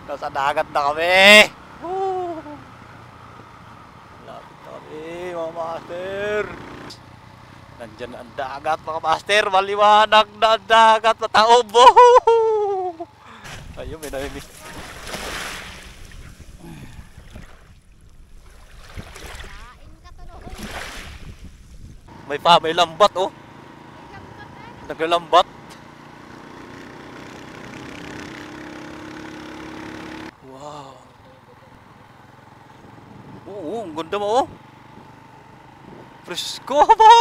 Nasa dagat na kami. Woo! Lapit na kami, mga master. Nandyan na ang dagat, mga master. Maliwanag na ang dagat. Mataob. Ayun, may namimiss. May lambat, oh. Naglalambat. Wow. Oo, ang ganda mo, oh. Presko ba?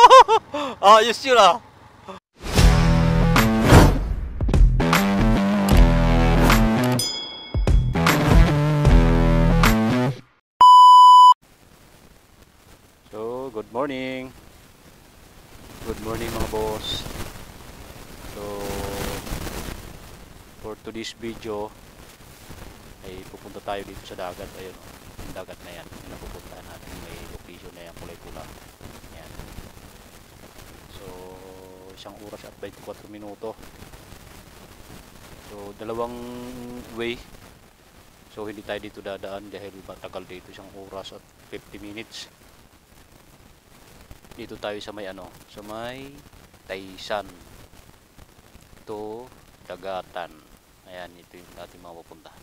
Ayos yun, ah. So, good morning. Good morning, mga boss. So, for today's video ay pupunta tayo dito sa dagat. Ayun, yung dagat na yan, yung napupuntahan natin. May location na yan, kulay-pula yan. So, 1 oras at 24 minuto. So, dalawang way. So, hindi tayo dito dadaan dahil matagal dito, 1 oras at 50 minutes. Dito tayo sa may sa may Taysan to Dagatan. Ayan, ito yung ating mga pupuntahan.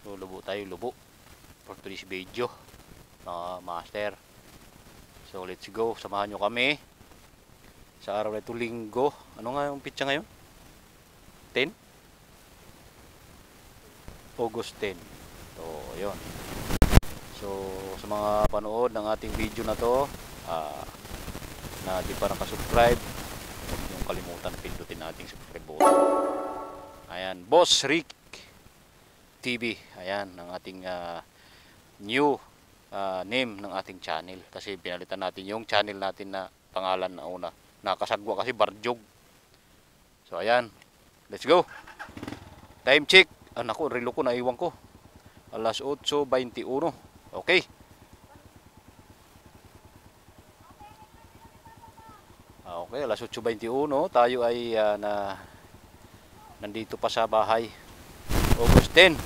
So, lubo tayo, lubo for today's video, mga master. So, let's go. Samahan nyo kami sa araw na ito, linggo. Ano nga yung pitsa ngayon? 10? August 10. So, yun. So, sa mga panood ng ating video na to, na di pa nakasubscribe, huwag niyong kalimutan pindutin nating subscribe button. Ayan, Boss Rick TV. Ayan, ang ating new name ng ating channel. Kasi pinalitan natin yung channel natin na pangalan na una. Nakasagwa kasi Barjog. So, ayan. Let's go. Time check. Naku, relo ko, naiwan ko. Alas 8:21. Okay. Okay, alas 8:21, tayo ay nandito pa sa bahay. August 10.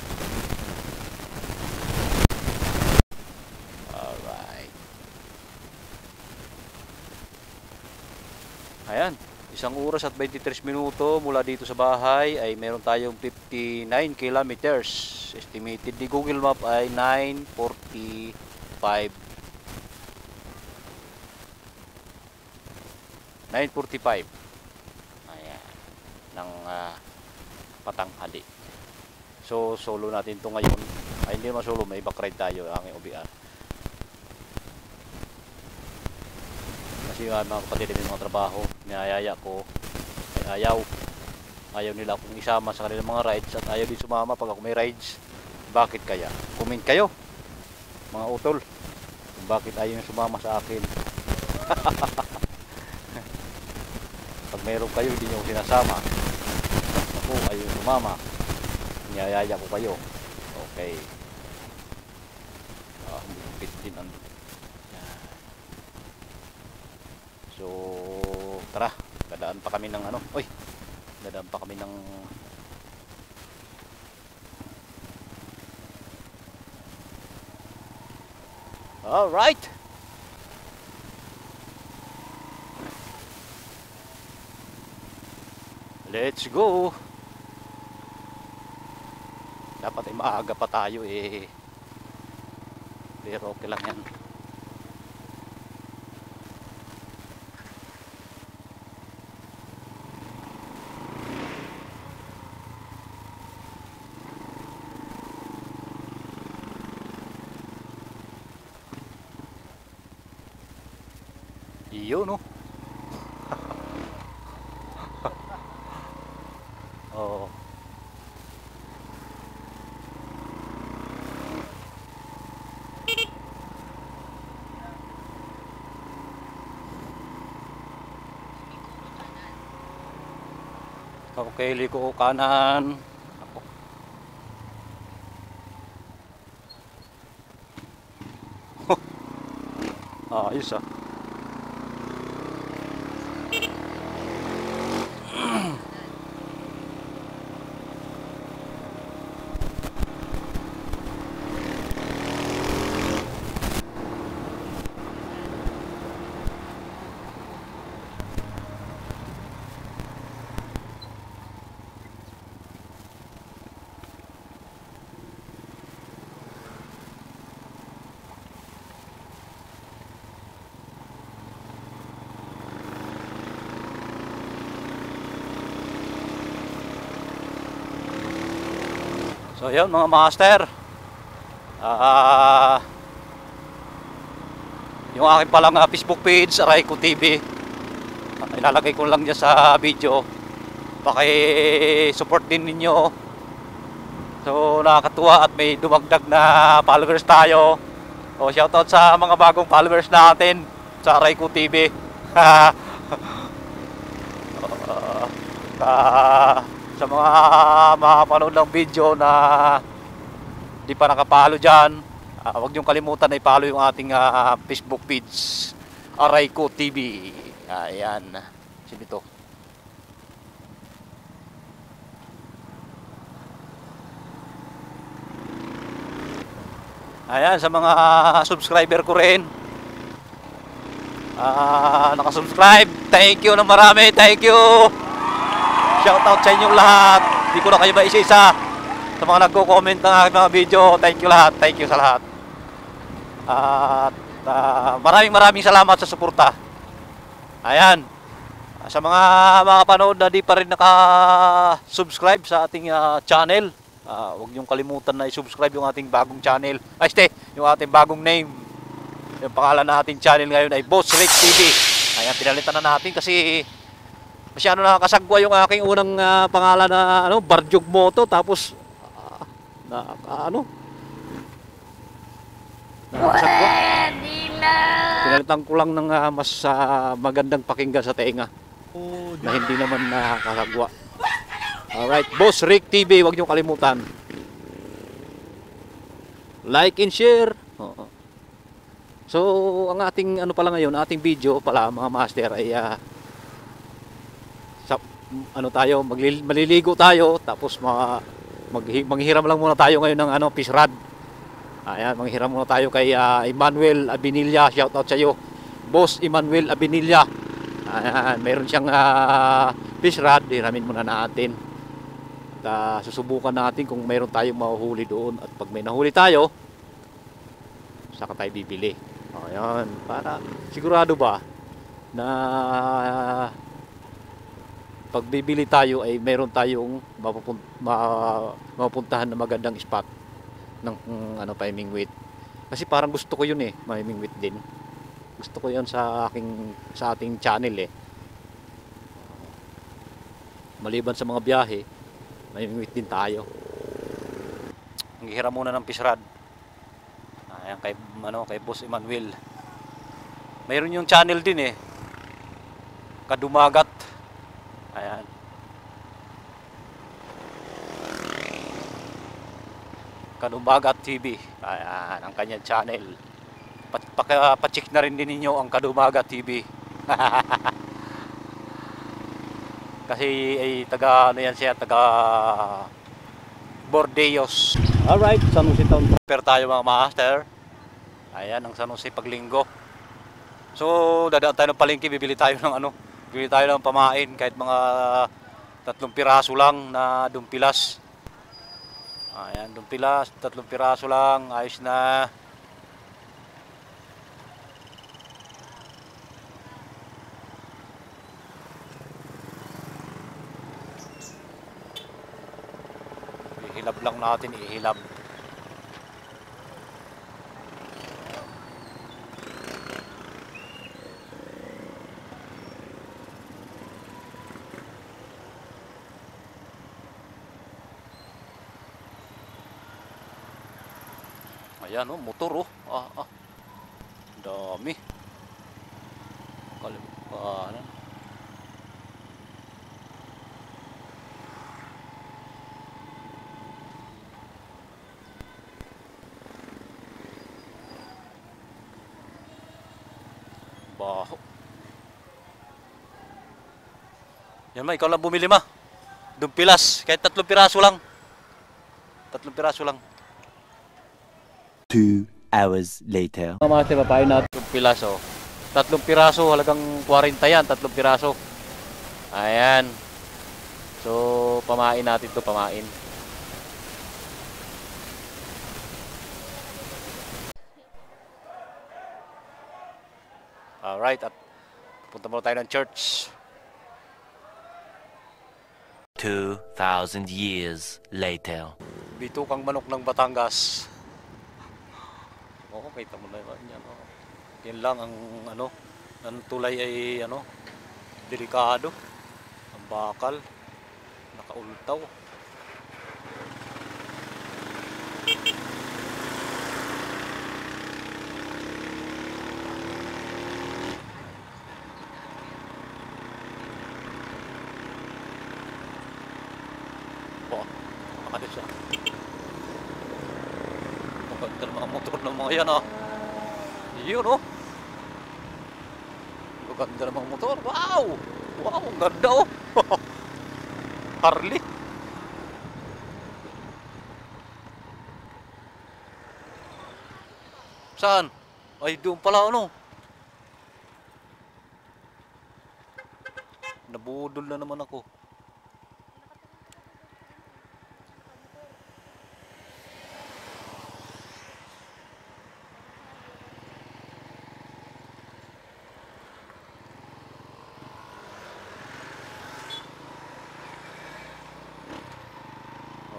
Alright. Ayan, 1 oras at 23 minuto mula dito sa bahay ay meron tayong 59 kilometers. Estimated ni Google Map ay 9:45 ayan, ng patanghali. So, solo natin to ngayon. Ay, hindi naman solo, may backride tayo, ang OBR. Kasi mga kapatid din mga trabaho, niyayaya ko, ay ayaw nila akong isama sa kanilang mga rides at ayaw din sumama pag ako may rides. Bakit kaya? Comment kayo, mga utol, kung bakit ayaw nyo sumama sa akin. Pag meron kayo, hindi nyo sinasama. Ako, ayaw sumama. Niyayaya ko kayo. Okay. Hindi ko fit din. So, tara. Dadaan pa kami ng Uy! Dadaan pa kami ng Alright! Let's go. Dapat ay maaga pa tayo eh. Pero okay lang yan. Iyo, no? Oh. Okay, liko kanan. Ayos ah. So yun mga master, yung aking palang Facebook page, Arayco TV, ilalagay ko lang dyan sa video. Paki-support din ninyo. So nakakatuwa at may dumagdag na followers tayo. So shoutout sa mga bagong followers natin sa Arayco TV. Sa mga makapanood ng video na di pa nakapalo dyan, huwag niyong kalimutan na ipalo yung ating Facebook page, Arayco TV. Ayan, sino ito? Ayan, sa mga subscriber ko rin, nakasubscribe, thank you na marami, thank you. Shoutout sa inyong lahat. Hindi ko na kayo ba isa-isa. Sa mga nagko-comment ng aking mga video, thank you lahat, thank you sa lahat. At maraming salamat sa suporta. Ayan, sa mga makapanood na di pa rin naka-subscribe sa ating channel, huwag niyong kalimutan na i-subscribe yung ating bagong channel. Yung ating bagong name. Yung pangalan na ating channel ngayon ay Boss Rick TV. Ayan, pinalitan na natin kasi masyado nakakasagwa yung aking unang pangalan na Barjog Moto, tapos nakakasagwa. Pinalitan ko lang ng mas magandang pakinggan sa tenga na hindi naman nakakasagwa. Alright, Boss Rick TV, huwag niyo kalimutan. Like and share. So, ang ating pala ngayon, ating video pala mga master ay maliligo tayo, tapos manghiram lang muna tayo ngayon ng fish rod. Ayan, manghiram muna tayo kay Emmanuel Abinilla. Shout out sa iyo, Boss Emmanuel Abinilla. Ayan, meron siyang fish rod, hiramin muna natin. At susubukan natin kung meron tayong mahuhuli doon, at pag may nahuli tayo, saka tayo bibili. Ayan, para sigurado ba na pag bibili tayo ay meron tayong mapupuntahan na magandang spot ng Pahimingwit. Kasi parang gusto ko yun Pahimingwit din. Gusto ko yun sa ating channel Maliban sa mga biyahe, Pahimingwit din tayo. Nanghihiram muna ng fish rod. Ayan, kay Boss Emmanuel. Mayroon yung channel din Kadumagat. Ayan. Kadumagat TV. Ayan, ang kanyang channel. Pa-check na rin din ninyo ang Kadumagat TV. Kasi ay taga Bordeos. Alright, San Jose Town. Prepare tayo mga master. Ayan, ang San Jose paglinggo. So, dadaan tayo ng palengke, bibili tayo ng pamain, kahit mga 3 piraso lang na dumpilas. Ayan, dumpilas, 3 piraso lang, ayos na. Ihilab lang natin, ihilab. Ayan motor dami. Kalipanan. Baho. Yan ikaw lang bumili Dumpilas, kahit 3 piraso lang. 3 piraso lang. 2 hours later. Mga master, papain natin 3 piraso. 3 piraso, halagang 40 yan, 3 piraso. Ayan. So, pamain natin to, pamain. Alright, at punta muna tayo ng church. 2,000 years later. Bitukang manok ng Batangas. Oo, kita mo na yan. Oh. Yan lang ang ano, ang tulay ay ano, delikado. Ang bakal, nakaultaw. Oh, ano siya? Maganda ng mga motor ng mga yan ah. Yun oh. Maganda ng mga motor. Wow! Wow, ang ganda oh. Harley. Saan? Ay, doon pala ano. Nabudol na naman ako.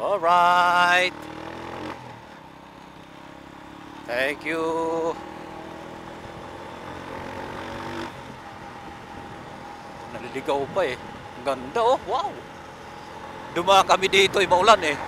Alright. Thank you. Naliligaw pa eh. Ang ganda oh. Wow. Dumaan kami dito ay maulan eh.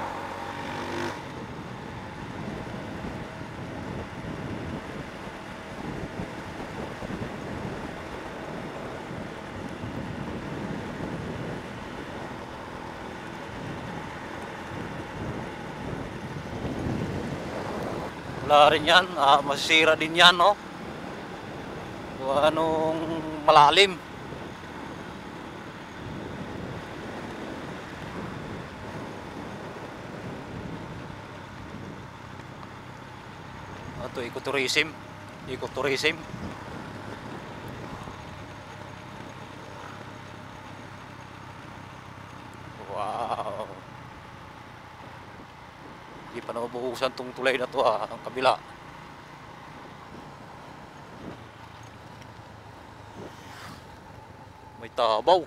Wala rin yan, masisira din yan, no? Kung anong malalim. Ito, ecotourism. Ecotourism. Wow. Hindi pa nabuhusan tong tulay na to ang kabila. May tabaw.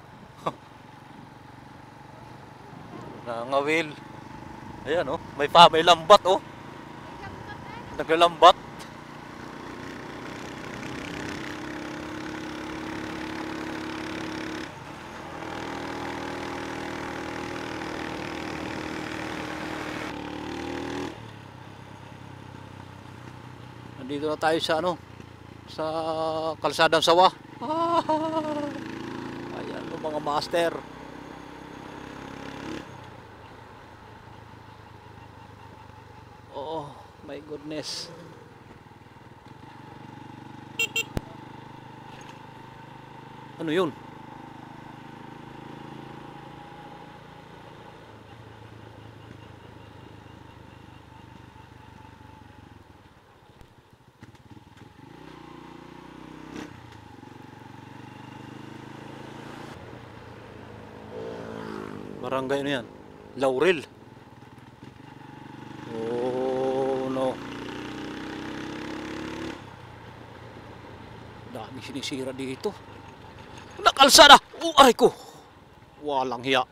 Nangawil. Ayan oh, may lambat oh. Naglalambat. Nandito na tayo sa ano, sa kalsadang sawa. Ayan o mga master. Oh my goodness. Ano yun? Barangay ano yan? Laurel. Oh no. Dami sinisira dito. Nakalsada! Aray ko! Walang hiya.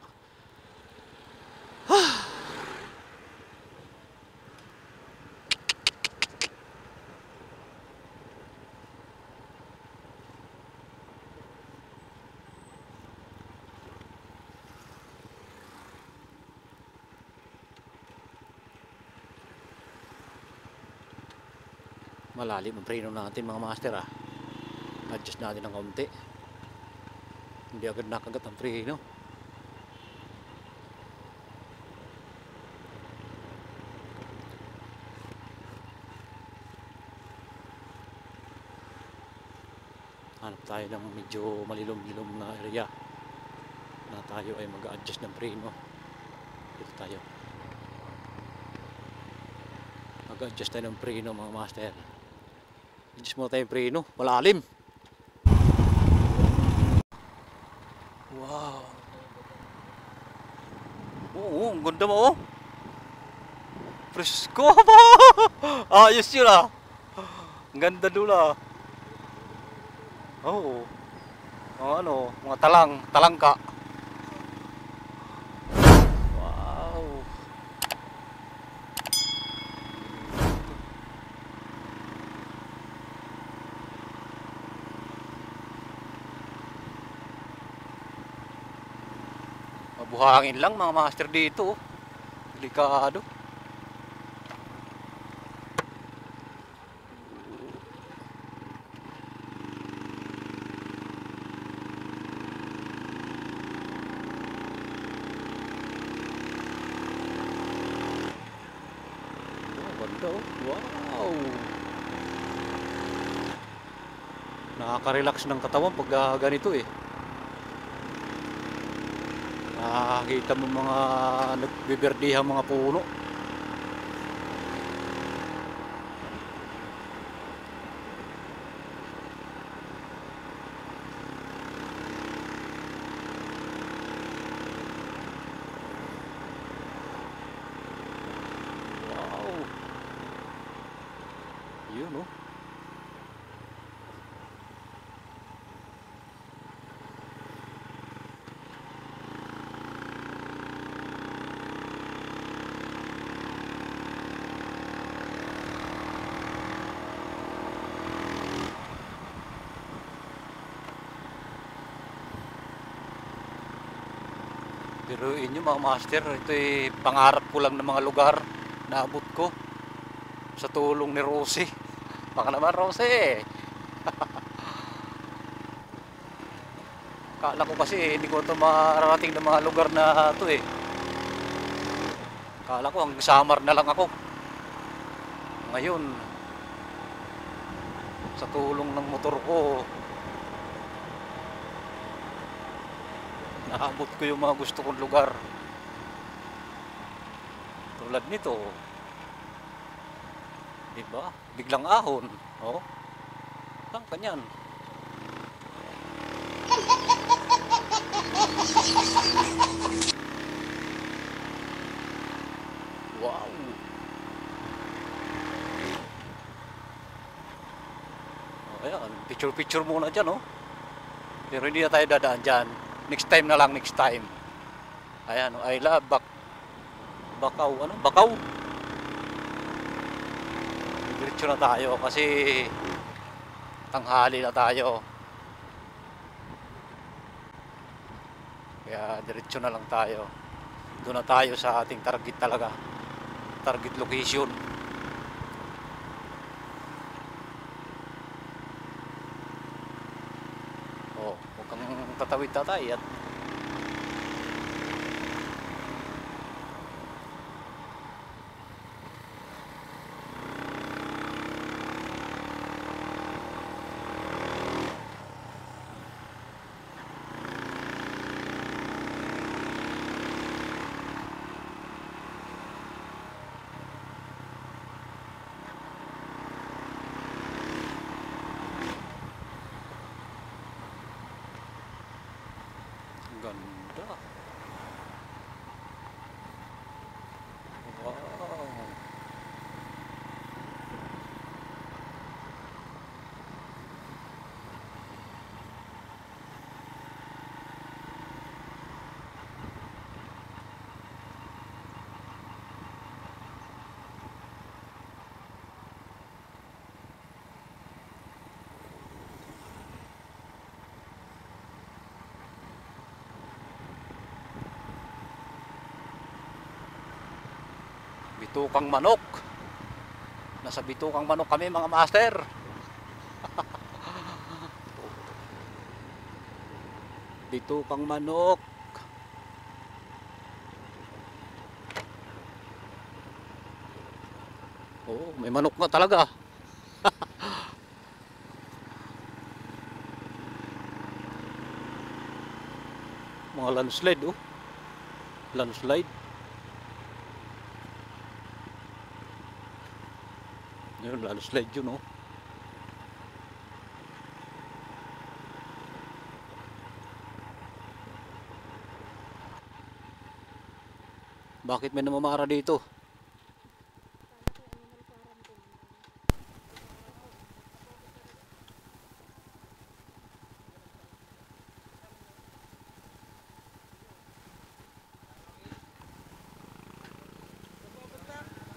Malalim ang preno natin mga master ah. Adjust natin ng kaunti. Hindi agad nakagat ang preno. Hanap tayo ng medyo malilom-lilom na area na tayo ay mag-adjust ng preno. Dito tayo. Mag-adjust tayo ng preno mga master. Adjust muna tayo yung preno. Malalim. Wow. Oo, ang ganda mo oh. Presko ba? Ayos yun ah. Ang ganda doon ah. Oo. Ano, mga talangka. Wow. Mabuhangin lang mga master dito. Oh. Delikado. Ganda oh. Wow! Nakaka-relax ng katawan pag ganito eh. Nakakita mo mga nagbiberdihang mga puno. Wow! Yun oh. Biruin nyo mga master, ito ay pangarap ko lang ng mga lugar na abot ko sa tulong ni Rosie. Baka naman Rosie. Kala ko kasi hindi ko ito mararating ng mga lugar na ito eh. Kala ko ang Samar na lang ako. Ngayon, sa tulong ng motor ko, naabot ko yung mga gusto kong lugar. Tulad nito. Diba? Biglang ahon. Oh. Saan ka niyan? Wow. Oh, ayan. Picture-picture muna dyan, oh. Pero hindi na tayo dadaan dyan. Next time na lang, next time. Ayan, I love Bakaw, ano? Bakaw. Diretso na tayo kasi tanghali na tayo. Kaya diretso na lang tayo. Doon na tayo sa ating target talaga. Target location. Oh, huwag kang tatawid-tatay at ganda. Wow. Bitukang manok. Nasa bitukang manok kami mga master. Bitukang manok. Oh, may manok nga talaga. Mga landslide oh. Landslide. Yun, landslide yun oh. Bakit may namamara dito?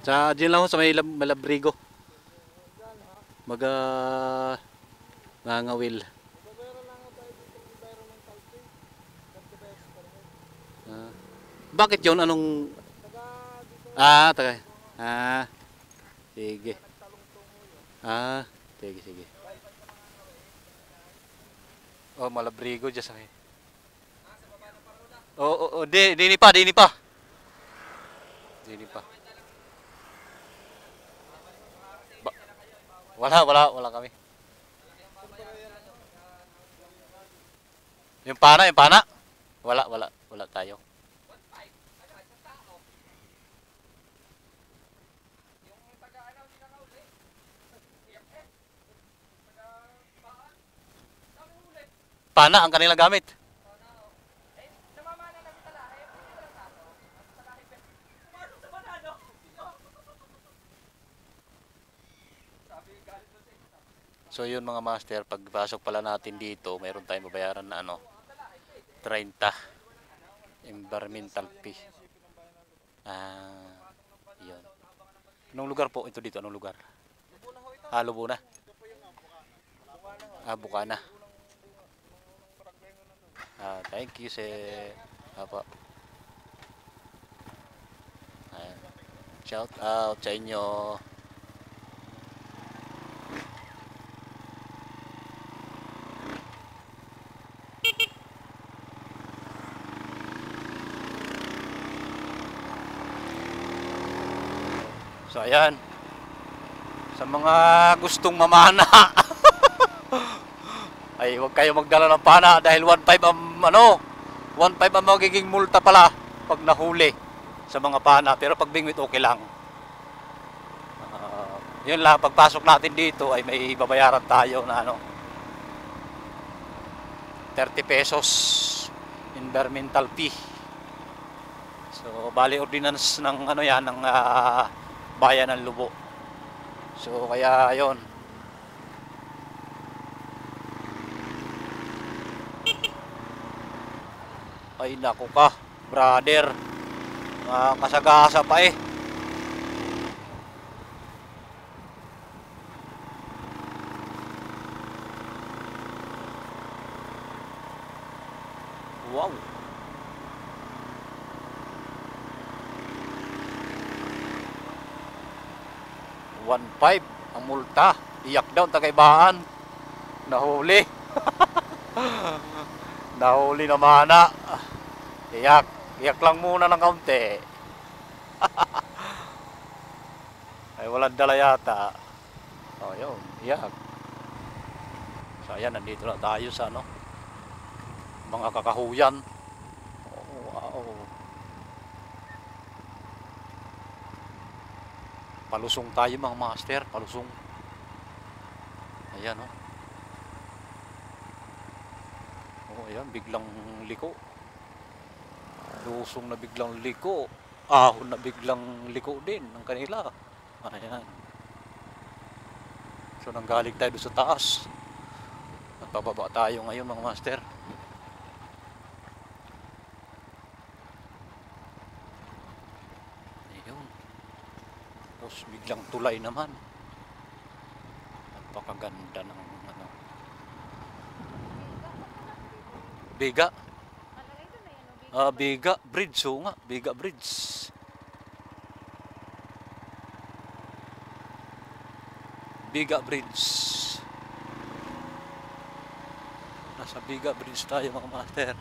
Sa dyan lang ho, sa may Malabrigo. Mangawil. Ah. Bakit yun? Anong... taga... Sige. Sige. Oh, Malabrigo dyan sa akin. Dini pa. Wala kami. Yung pana. Wala tayo. Pana ang kanilang gamit. So yun mga master, pagpasok pala natin dito, mayroon tayong babayaran na 30 environmental fee. Yun. Anong lugar po ito dito? Anong lugar? Lubuna. Bukana. Thank you Apa. Shout out sa inyo. So ayan, sa mga gustong mamana ay huwag kayo magdala ng pana dahil 1.5 ang magiging multa pala pag nahuli sa mga pana, pero pag bingwit okay lang. Yun lang, pagpasok natin dito ay may babayaran tayo na 30 pesos environmental fee. So bali ordinance ng ng bayan ng Lubo. So kaya yon. Ay naku ka, brother. Kasagasa pa eh. Wow. $1.5 ang multa. Iyak daw ang tagaibaan. Nahuli. Nahuli na mana. Iyak lang muna ng kaunti. Ay walang dala yata. Yun, iyak. So ayan, nandito na tayo sa mga kakahuyan. Wow. Palusong tayo mga master, palusong. Ayan ayan, biglang liko. Lusong na biglang liko. Ahon na biglang liko din ng kanila. Ayan. So nanggaling tayo doon sa taas. At pababa tayo ngayon mga master. Tapos biglang tulay naman. Napakaganda ng Biga. Biga Bridge. Nga, Biga Bridge. Biga Bridge. Nasa Biga Bridge tayo mga master.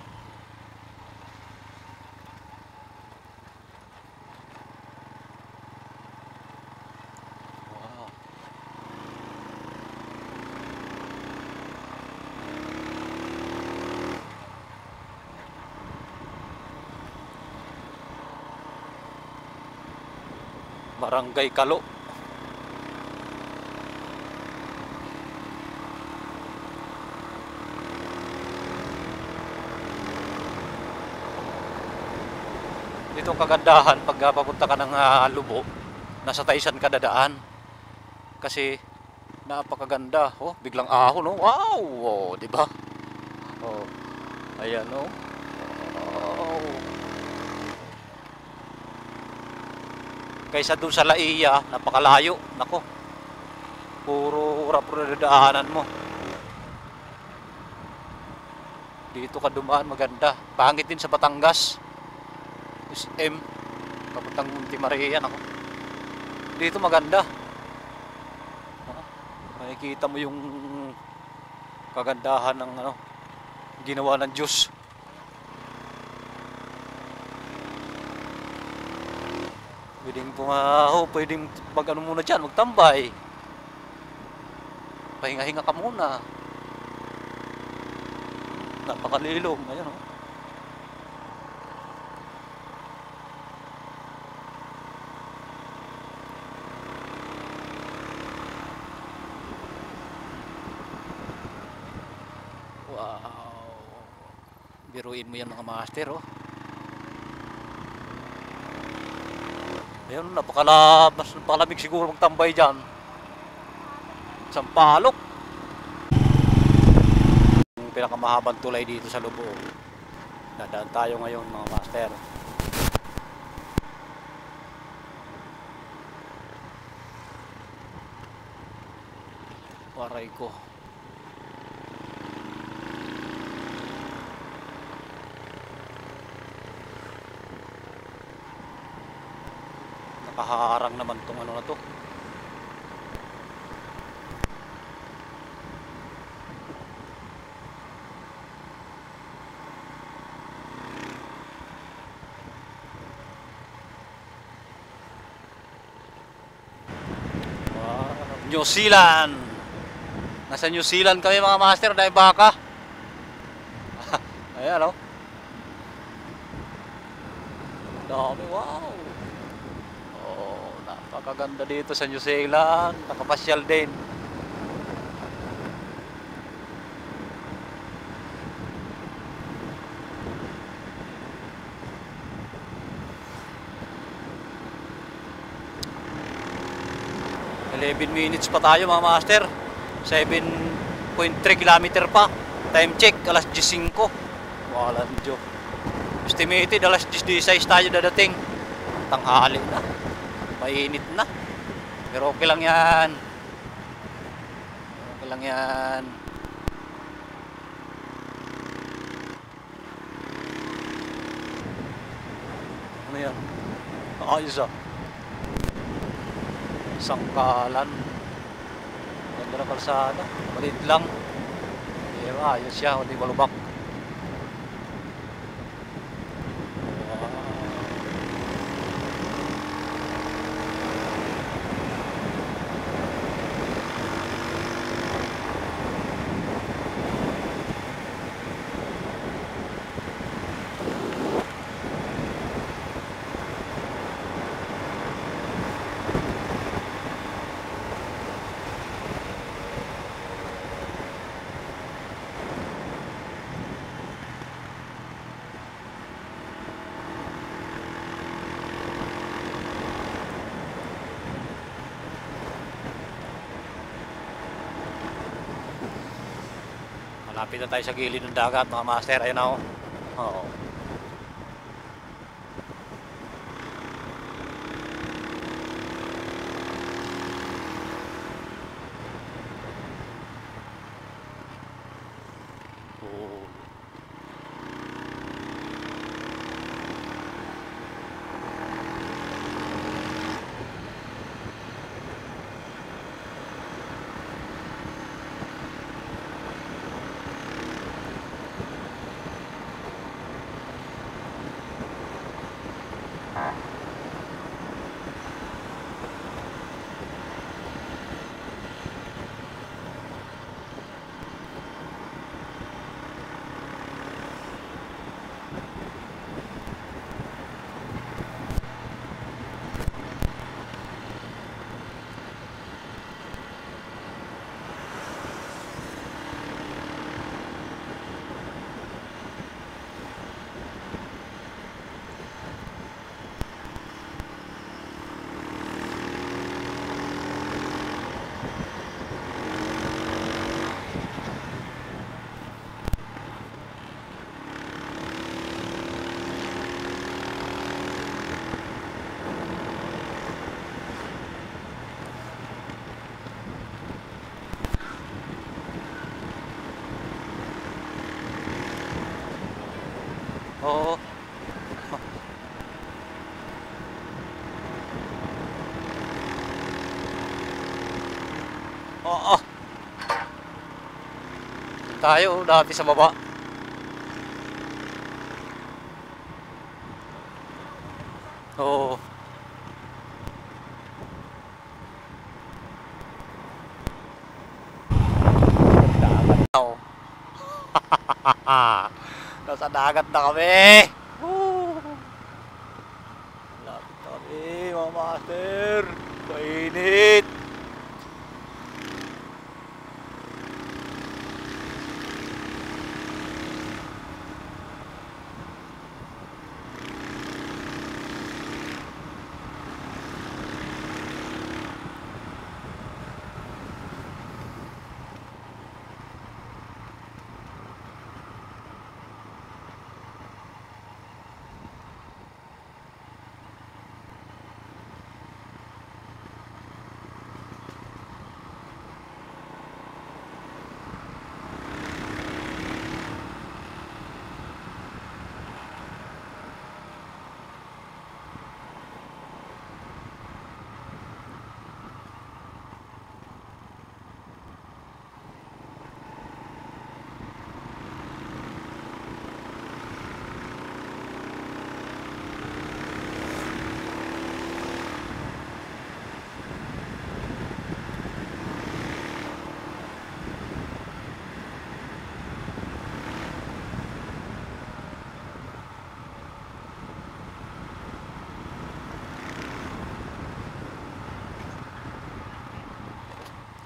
Barangay Kalo. Dito ang kagandahan pag papunta ka ng Lubo, nasa Taysan ka dadaan. Kasi napakaganda. Biglang ahon Wow, di ba? Ayan Wow. Kaysa doon sa Laiya, napakalayo. Nako. Puro daanan mo. Dito ka dumaan, maganda. Pangit din sa Batangas. SM papuntang Munti Maria. Ako dito maganda. Makikita mo yung kagandahan ng ginawa ng Diyos. Pwedeng pumaho, pwedeng pag muna dyan, magtambay. Pahinga-hinga ka muna. Napakalilom, ayan oh. Wow. Biruin mo yan mga master oh. Ayun, napakalamig siguro magtambay dyan. Sampalok. Yung pinakamahabang tulay dito sa Lubog. Dadaan tayo ngayon mga master. Waray ko. Nakaharang naman tong na to. New Zealand. Nasa New Zealand kami mga master dahil baka. Ayan o. Dami, wow. Oh, napakaganda dito sa New Zealand. Nakapasyal din. Minutes pa tayo mga master. 7.3 kilometer pa. Time check alas 10:05. Walang Diyo. Estimated alas 10:16 tayo dadating. Tanghali na. Mainit na. Pero okay lang yan. Okay lang yan. Ano yan? Ayos ah. Sangkalan. Ganda na kalsada. Maliit lang. Pero ayos siya. Hindi malubak. Malapit na tayo sa gilid ng dagat mga master. Ayun ako. Oo. Oo. Oo. Tayo dati sa baba. Oo. Dagat. Nasa dagat na kami. Woo! Lapit na kami, mga master. Mainit.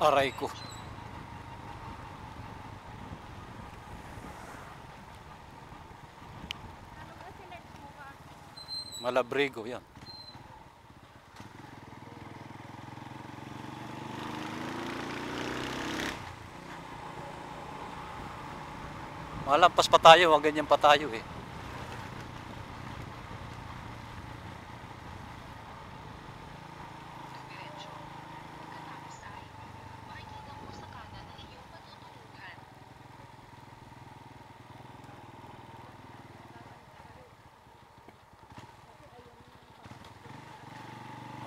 Aray ko. Malabrigo yan. Malampas pa tayo, wag ganyan pa tayo eh.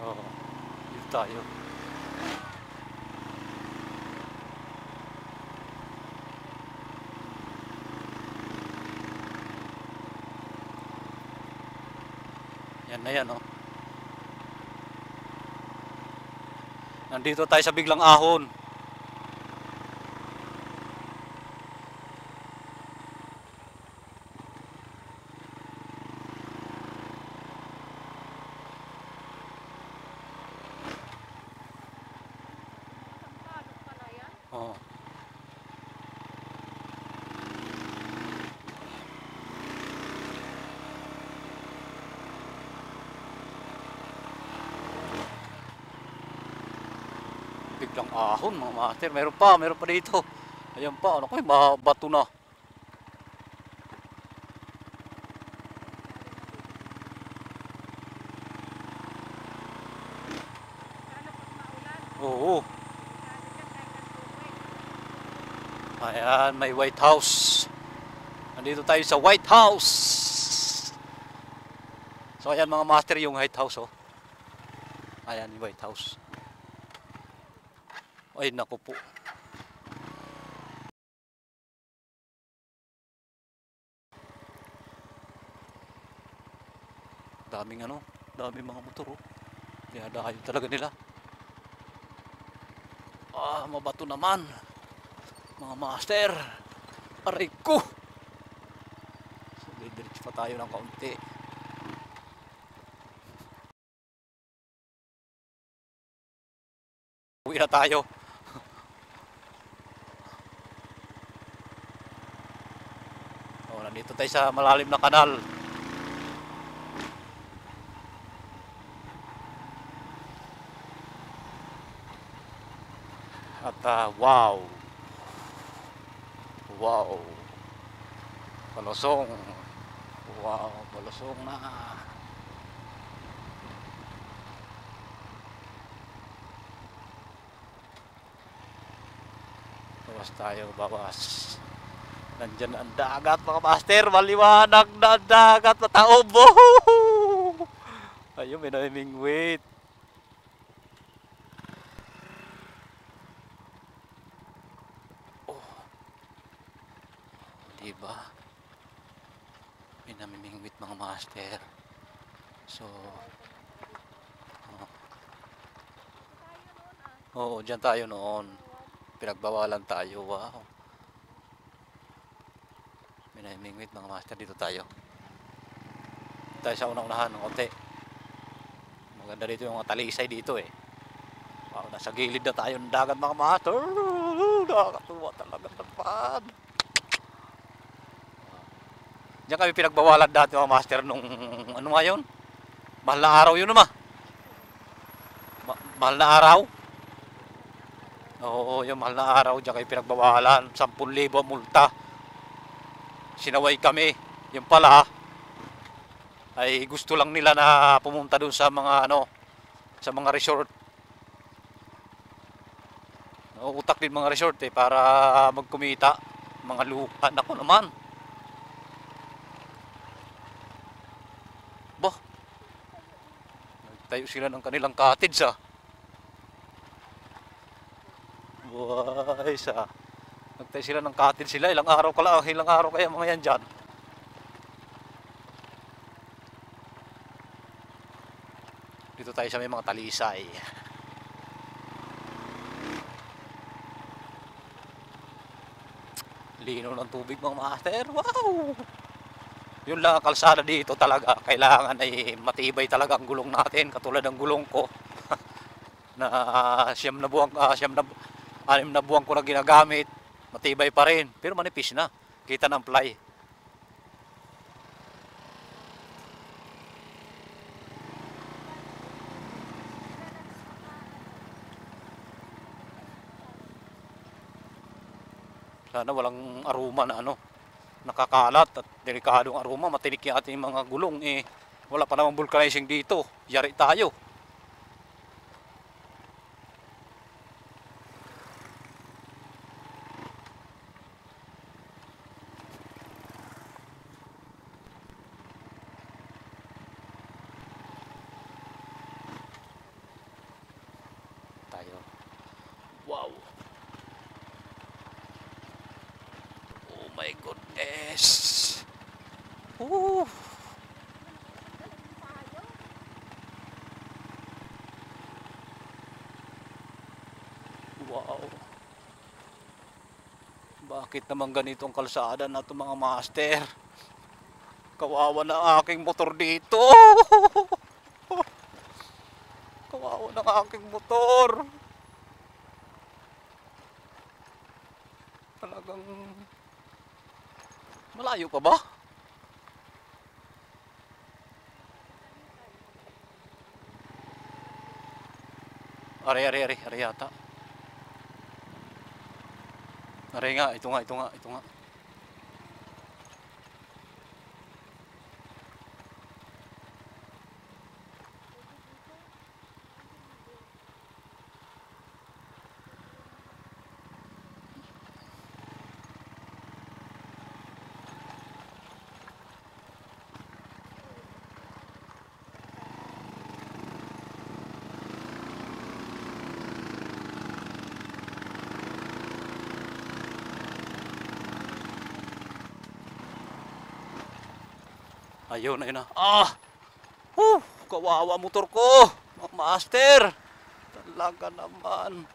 Oo, dito tayo. Yan na yan, oh. Nandito tayo sa biglang ahon. Oh. Biglang ahon, mga master. Meron pa dito. Ayan pa, ano ko, bato na. Oo. Ayan, may White House. Nandito tayo sa White House. So ayan mga master, yung White House, oh. Ayan yung White House. Ay naku po. Daming mga motor, oh. Dinadayo talaga nila. Ah, mabato naman. Mga master. Aray ko. So, didiretso pa tayo ng kaunti. Uwi na tayo. Oh, nandito tayo sa malalim na kanal. At wow. Wow. Palusong. Wow, palusong na. Bawas tayo, bawas. Nandyan ang dagat, mga master. Maliwanag na ang dagat. Mataob. Ayun, may naming wait. Diba? May namimingwit mga master. So, oo, dyan tayo noon. Pinagbawalan tayo. Wow. May namimingwit mga master. Dito tayo. Tayo sa unang-unahan ng konti. Maganda dito yung mga talisay dito eh. Wow, nasa gilid na tayo ng dagat mga master. Nakakatuwa talaga naman. Diyan kami pinagbawalan dati mga master nung ano nga yun? Mahal na araw yun naman. Mahal na araw? Oo, yung mahal na araw. Diyan kami pinagbawalan. 10,000 multa. Sinaway kami. Yung pala ay gusto lang nila na pumunta dun sa mga ano, sa mga resort. Utak din mga resort eh para magkumita. Mga lupa. Nako naman. Bah. Nagtayo sila ng kanilang cottage ah. Buhay sa. Nagtayo sila ng cottage sila. Ilang araw kaya mga yan dyan. Dito tayo sa may mga talisay. Lino ng tubig mga master. Wow! Yun lang ang kalsada dito talaga. Kailangan ay matibay talaga ang gulong natin. Katulad ng gulong ko. Na 6 na buwan, 6 na buwan ko na ginagamit. Matibay pa rin. Pero manipis na. Kita ng ply. Sana walang aroma na ano, nakakalat at delikadong aroma, matinik yung ating mga gulong eh. Wala pa namang vulcanizing dito. Yari tayo. Tayo. Wow. Oh my goodness. Ooh. Wow. Bakit naman ganito ang kalsada na ito mga master? Kawawa na ang aking motor dito. Kawawa na ang aking motor. Talagang malayo pa ba? Ari yata. Ari nga, ito nga. Ayun na. Ah! Kawawa motor ko! Mga master! Talaga naman.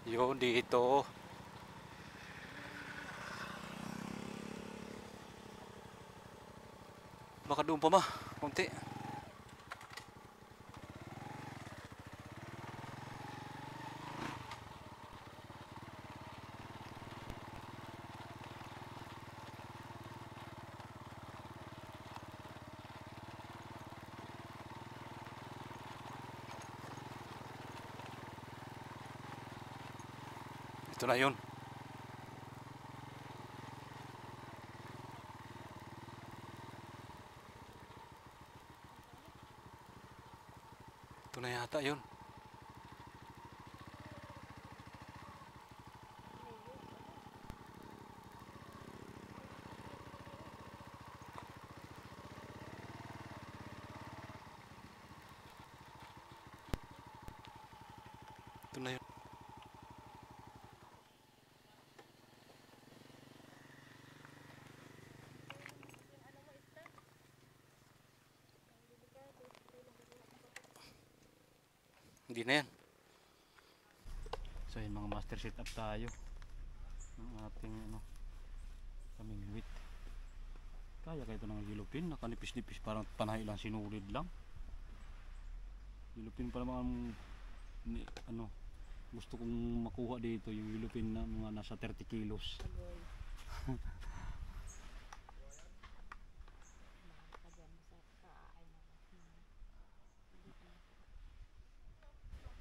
Yun dito. Baka doon pa konti. Ito na yun. ata yun. Ito na yun. Hindi na yan. So yun mga master, set up tayo ng ating kaming wheat. Kaya ito ng yellowfin, nakanipis-nipis, parang panay lang, sinulid lang. Yellowfin pa naman gusto kong makuha dito, yung yellowfin na mga nasa 30 kilos.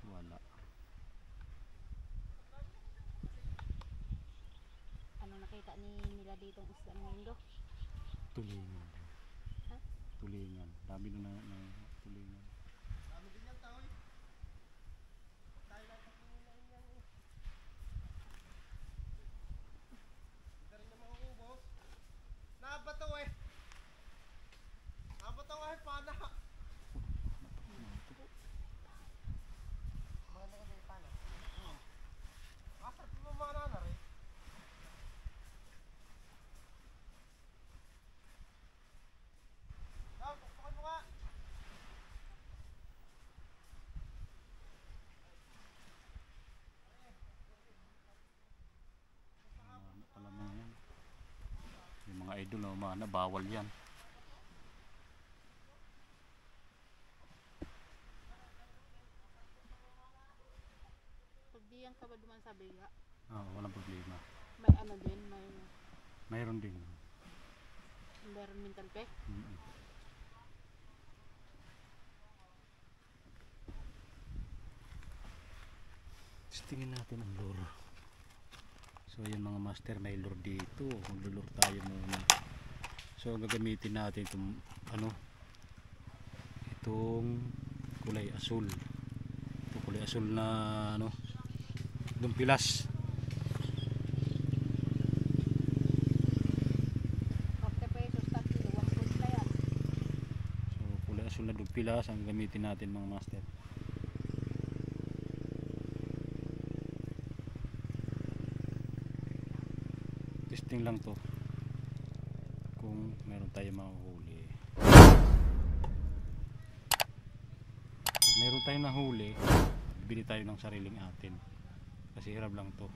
Wala. Ano nakita nila dito ang isda ng mundo? Tulingan. Ha? Tulingan. Dami na tulingan. Dami din yan tao eh. Tayo lang sa kinain yan eh. Hindi rin naman makuubos. Nabato eh. Nabato kahit pana. Maganda kasi yung pana. Asar pa mamana na rin. Daw, tuktukan mo nga. Alam mo yan. Yung mga idol na umana, bawal yan. Pag diyan ka ba duman sa biga, Oo, walang problema. may ano din, may Mayroon din. environmental pe. Tingin natin ang lure. So yun mga master, may lure dito. Maglulure tayo muna. So gagamitin natin itong itong kulay asul. Ito kulay asul na dumpilas. 40 pesos, tatlo, 1 na yan. So kulay asul na dumpilas ang gamitin natin mga master. Testing lang to kung meron tayo mahuhuli. Kung meron tayo nahuli, bibili tayo ng sariling atin kasi hirap lang to.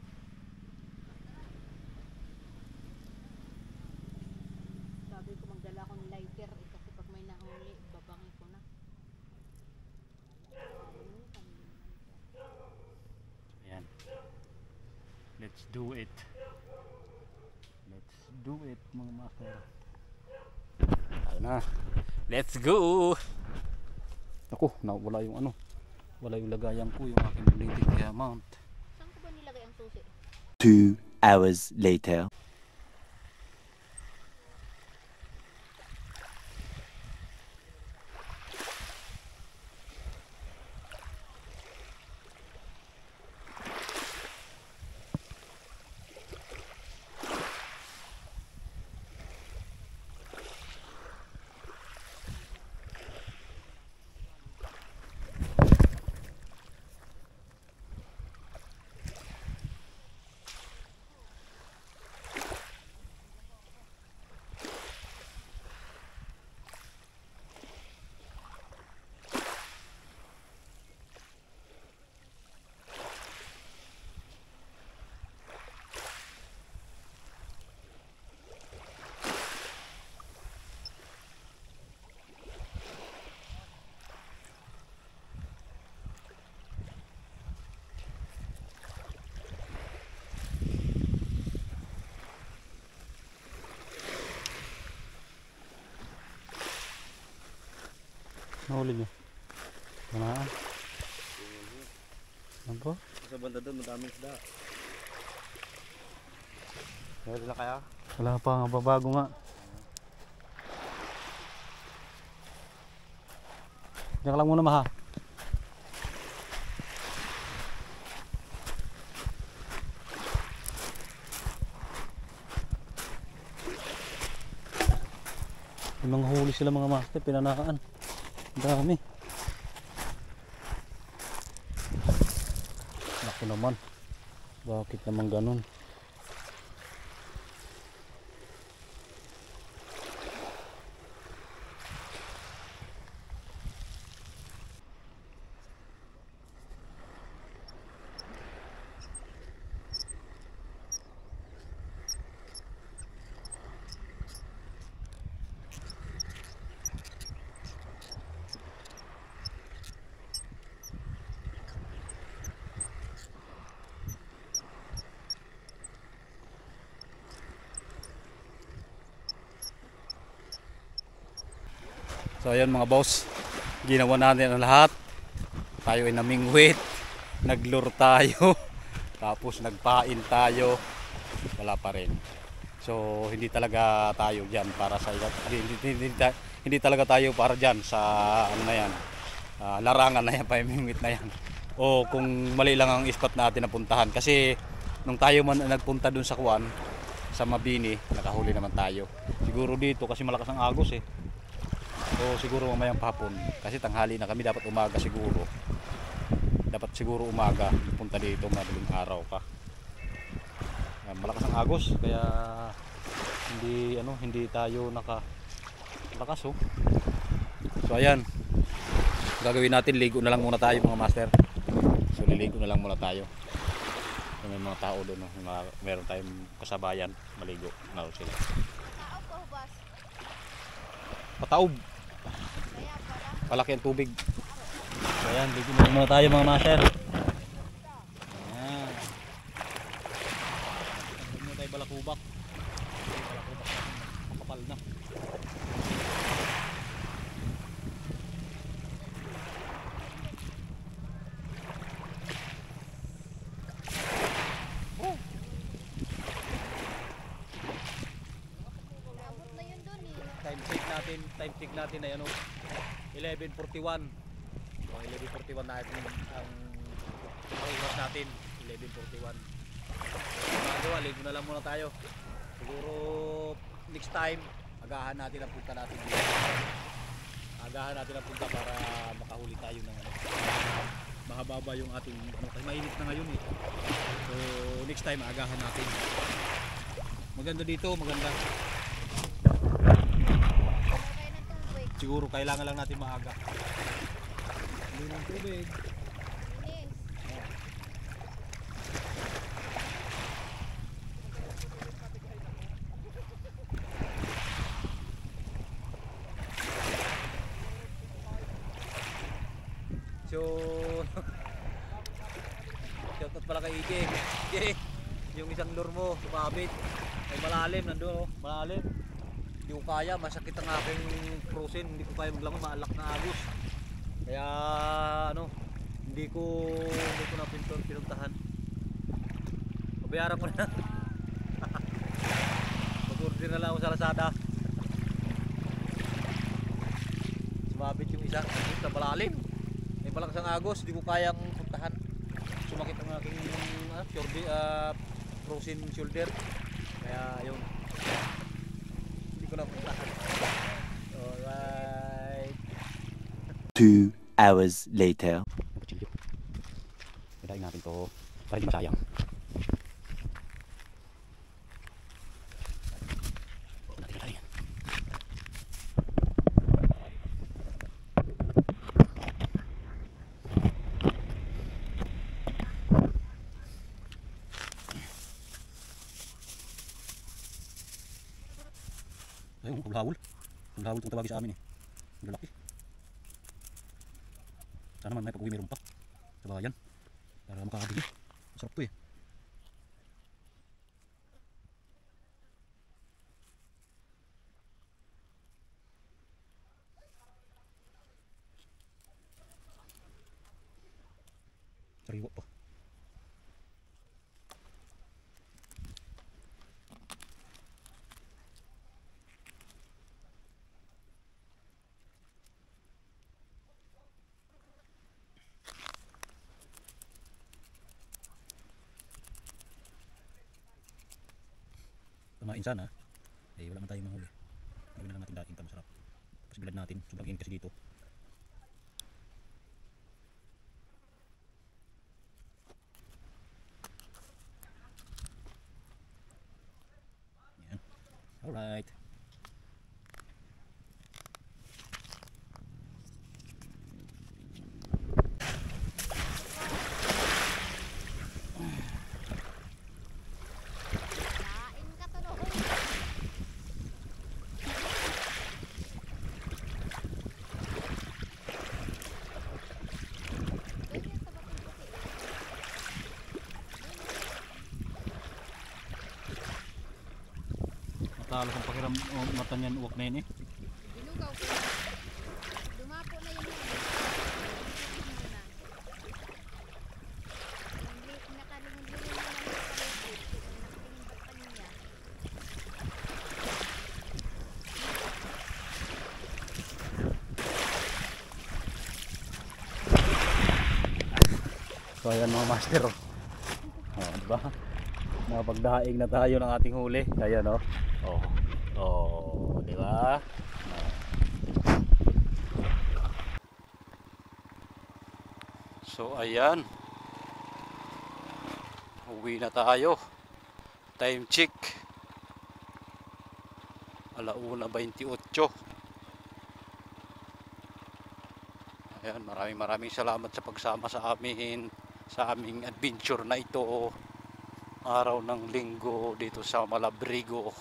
Sabi ko magdala ko ng lighter eh, kasi pag may nahuli, babangi ko na. Ayan, let's do it. Let's do it mga master. Ayun na, let's go. Ako, nawala yung wala yung lagayan ko, yung aking blinking kaya mount. Saan ko ba nilagay ang susi? 2 hours later. Nahuli nyo? Ganaan? Ano po? Sa banda doon, madaming isda. Meron na kaya? Wala pa nga, babago nga. Diyan ka lang muna maha. May mga huli sila mga master, pinanakaan. Ang dami. Naku naman. Bakit naman ganun? So ayan mga boss, ginawa natin ang lahat. Tayo ay namingwit, naglure tayo, tapos nagpain tayo, wala pa rin. So hindi talaga tayo diyan para sa hindi talaga tayo para diyan sa ano na yan, larangan na yan, pamingwit na yan. O kung mali lang ang spot natin na puntahan, kasi nung tayo man nagpunta dun sa Kuan, sa Mabini, nakahuli naman tayo. Siguro dito kasi malakas ang agos eh. So siguro mamayang hapon, kasi tanghali na kami, dapat umaga siguro. Dapat siguro umaga punta dito, madaling araw pa. Malakas ang agos kaya hindi tayo nakalakas oh. So ayan. Gagawin natin, ligo na lang muna tayo mga master. So liligo na lang muna tayo. So, may mga tao doon, meron tayong kasabayan, maligo na sila. Pataob. Palaki ang tubig. So, ayan, ligo na muna tayo mga master. Ayan. Ligo na tayo balakubak. Balakubak makapal na. Time check natin ay ano, 11:41. So 11:41 natin ang oras natin, 11:41. Magawa, ligo na lang muna tayo. Siguro next time agahan natin ang punta natin dito. Agahan natin ang punta para makahuli tayo ng ano. Mahababa yung ating ano, kasi mainit na ngayon eh. So next time agahan natin. Maganda dito, maganda. Siguro kailangan lang natin maaga. Hindi ng tubig. So shoutout pala kay Ike. Ike, yung isang lure mo, sumabit. Ay malalim, nandoon oh, malalim. Hindi ko kaya, masakit ang aking frozen, hindi ko kaya maglangoy, maalak na agos. Kaya ano, hindi ko na pinuntahan. Pabayaran ko na. Mag-order na lang ako sa Lazada. Sumabit yung isa, sa malalim. May malakas ang agos, hindi ko kayang puntahan. Sumakit ang aking frozen shoulder. Kaya yun. Alright. 2 hours later. Hilahin natin to para hindi masayang. Ayun, kulhawol. Kulhawol itong tawagin sa amin eh. Ang lalaki. Sana man may pag-uwi meron pa sa bayan para makakabili. Masarap to eh. Sariwa pa. Kumain sana eh, wala man tayong mahuli. Gawin na lang natin dating ka masarap. Tapos bilad natin, sobrang init kasi dito. Yan. Alright. Kain ka to noon. Ganyan sa batong puti. Matalas ang pakiram mata niyan, uwak na yun eh. Dinugaw ko na. Dumapo na yung mga. Nakalingon-lingon na lang sa paligid. Nakatingin pa niya. So ayan mga master. Diba? Napagdaing na tayo ng ating huli. Ayan oh. Diba? So ayan, uwi na tayo. Time check 1:28. Ayan, maraming salamat sa pagsama sa amin sa aming adventure na ito, araw ng linggo dito sa Malabrigo.